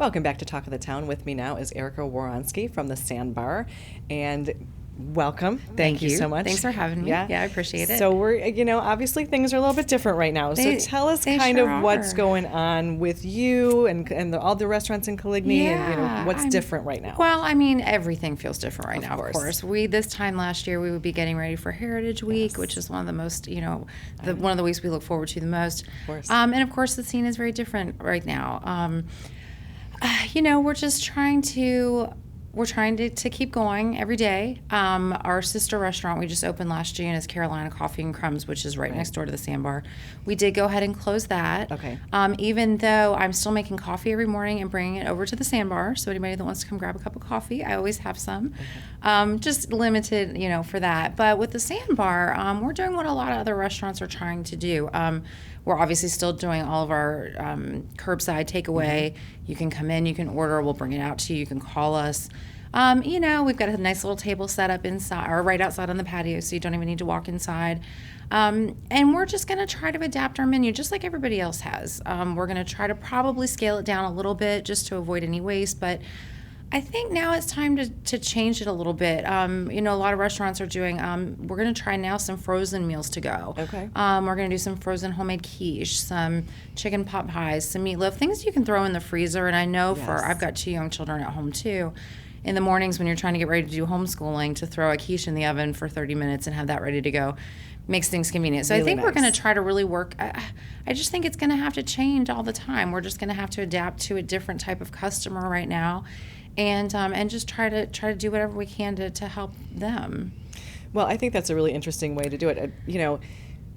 Welcome back to Talk of the Town. With me now is Erika Waronsky from the Sandbar, and welcome. Thank you so much. Thanks for having me. Yeah, I appreciate it. So we're, obviously things are a little bit different right now. So tell us kind of what's going on with you and all the restaurants in Coligny, and what's different right now. Well, I mean, everything feels different right now. Of course, this time last year we would be getting ready for Heritage Week, which is one of the most, one of the weeks we look forward to the most. Of course. And of course, the scene is very different right now. We're just trying to keep going every day. Our sister restaurant we just opened last June is Carolina Coffee and Crumbs, which is right next door to the Sandbar. We did go ahead and close that. Okay. Even though I'm still making coffee every morning and bringing it over to the Sandbar, so anybody that wants to come grab a cup of coffee, I always have some. Just limited, for that. But with the Sandbar, we're doing what a lot of other restaurants are trying to do. We're obviously still doing all of our curbside takeaway. You can come in, you can order, we'll bring it out to you, you can call us. We've got a nice little table set up inside or right outside on the patio, so you don't even need to walk inside. And we're just going to try to adapt our menu just like everybody else has. We're going to try to probably scale it down a little bit just to avoid any waste, but I think now it's time to change it a little bit. A lot of restaurants are doing, we're going to try now some frozen meals to go. Okay. We're going to do some frozen homemade quiche, some chicken pot pies, some meatloaf, things you can throw in the freezer. And I know I've got 2 young children at home too. In the mornings when you're trying to get ready to do homeschooling, to throw a quiche in the oven for 30 minutes and have that ready to go makes things convenient. So really I think we're going to try to really work. I just think it's going to have to change all the time. We're just going to have to adapt to a different type of customer right now. And just try to do whatever we can to help them. Well, I think that's a really interesting way to do it.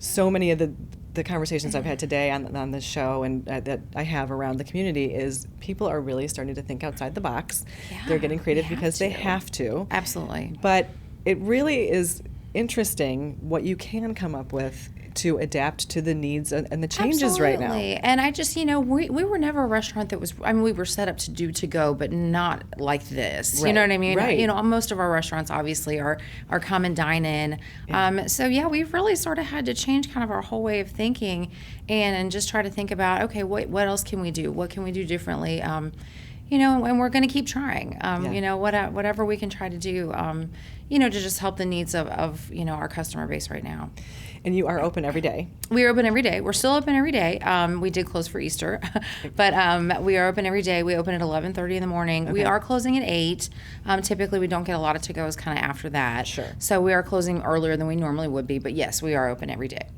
So many of the conversations I've had today on this show and that I have around the community is people are really starting to think outside the box. Yeah, they're getting creative because they have to. Absolutely. But it really is interesting what you can come up with to adapt to the needs and the changes right now. And I just, we were never a restaurant that was, we were set up to do to go, but not like this. Right. You know what I mean? Right. Most of our restaurants obviously are come and dine in. Yeah. We've really sort of had to change kind of our whole way of thinking and just try to think about, okay, what else can we do? What can we do differently? And we're going to keep trying, whatever we can try to do, to just help the needs of our customer base right now. And you are open every day. We are open every day. We're still open every day. We did close for Easter, but we are open every day. We open at 11:30 in the morning. Okay. We are closing at 8. Typically, we don't get a lot of to-goes kind of after that. Sure. So we are closing earlier than we normally would be, but yes, we are open every day.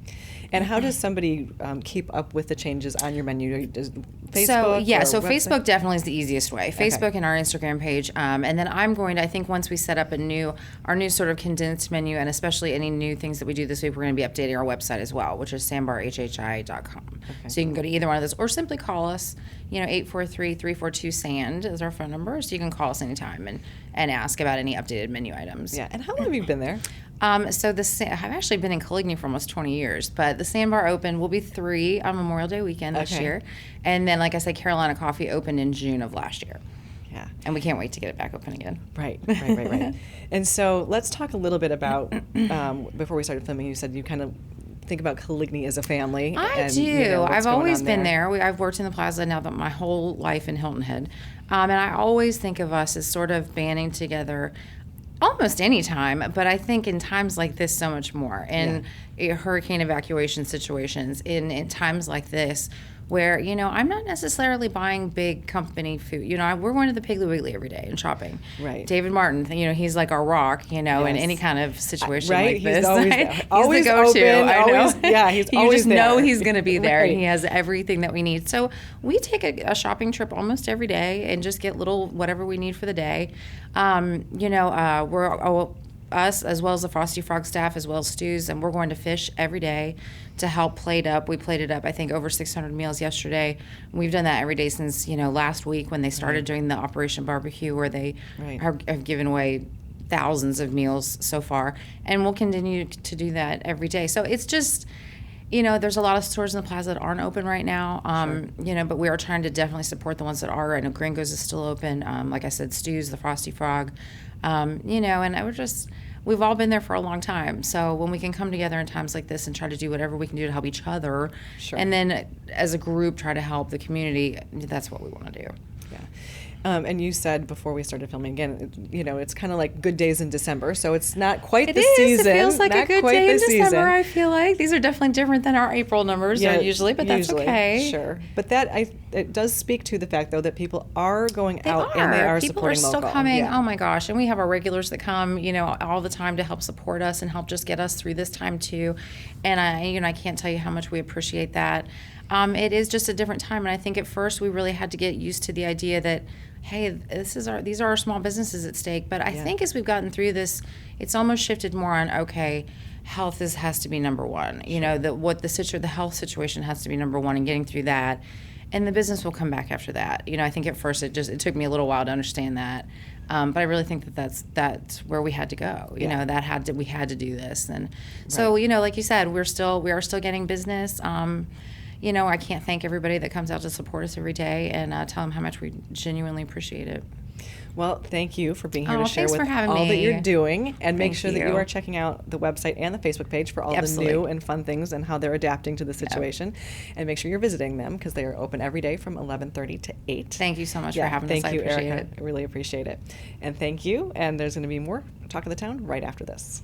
And how does somebody keep up with the changes on your menu? Does Facebook? So Facebook definitely is the easiest way. Facebook and our Instagram page, and then I think once we set up our new sort of condensed menu, and especially any new things that we do this week, we're going to be updating our website as well, which is sandbarwhhi.com. Okay. So you can go to either one of those, or simply call us. 843-342-SAND is our phone number, so you can call us anytime and ask about any updated menu items. Yeah. And how long have you been there? I've actually been in Coligny for almost 20 years, but the Sandbar opened will be 3 on Memorial Day weekend this year. And then, like I said, Carolina Coffee opened in June of last year. Yeah. And we can't wait to get it back open again. Right. And so let's talk a little bit about, before we started filming, you said you kind of think about Coligny as a family. I do. I've always been there. I've worked in the plaza now my whole life in Hilton Head. And I always think of us as sort of banding together almost any time, but I think in times like this so much more. In hurricane evacuation situations, in times like this, where, I'm not necessarily buying big company food. We're going to the Piggly Wiggly every day and shopping. Right. David Martin, he's like our rock, in any kind of situation like this. He's always the go-to. Open, I know. He's you always just there. know he's going to be there, Right. and he has everything that we need. So we take a shopping trip almost every day and just get whatever we need for the day. Us, as well as the Frosty Frog staff, as well as Stu's, and we're going to fish every day to help plate up. We plated up, I think, over 600 meals yesterday. We've done that every day since, last week when they started doing the Operation Barbecue, where they have given away thousands of meals so far, and we'll continue to do that every day. So it's just, there's a lot of stores in the plaza that aren't open right now, but we are trying to definitely support the ones that are. I know Gringo's is still open. Like I said, Stu's, the Frosty Frog, and we've all been there for a long time. So when we can come together in times like this and try to do whatever we can do to help each other, and then as a group try to help the community, that's what we want to do. Yeah. And you said before we started filming again, it's kind of like good days in December, so it's not quite the season. It feels like not a good quite day in the December, season. I feel like. These are definitely different than our April numbers usually, but that's okay. Sure. But it does speak to the fact, though, that people are going out and they are People are supporting still local. coming. Yeah. Oh my gosh. And we have our regulars that come, all the time to help support us and help just get us through this time too. And I can't tell you how much we appreciate that. It is just a different time, and I think at first we really had to get used to the idea that, hey, these are our small businesses at stake. But I think as we've gotten through this, it's almost shifted more on, okay, health has to be number one. The health situation has to be number one, and getting through that, and the business will come back after that. I think at first it took me a little while to understand that. But I really think that's where we had to go. We had to do this, and so like you said, we are still getting business. I can't thank everybody that comes out to support us every day, and tell them how much we genuinely appreciate it. Well, thank you for being here to share thanks with for having all me. that you're doing, and make Thank sure that you. you are checking out the website and the Facebook page for all the new and fun things and how they're adapting to the situation. And make sure you're visiting them because they are open every day from 11:30 to 8. Thank you so much for having us. Thank you, I appreciate Erika. it. I really appreciate it. And thank you. And there's going to be more Talk of the Town right after this.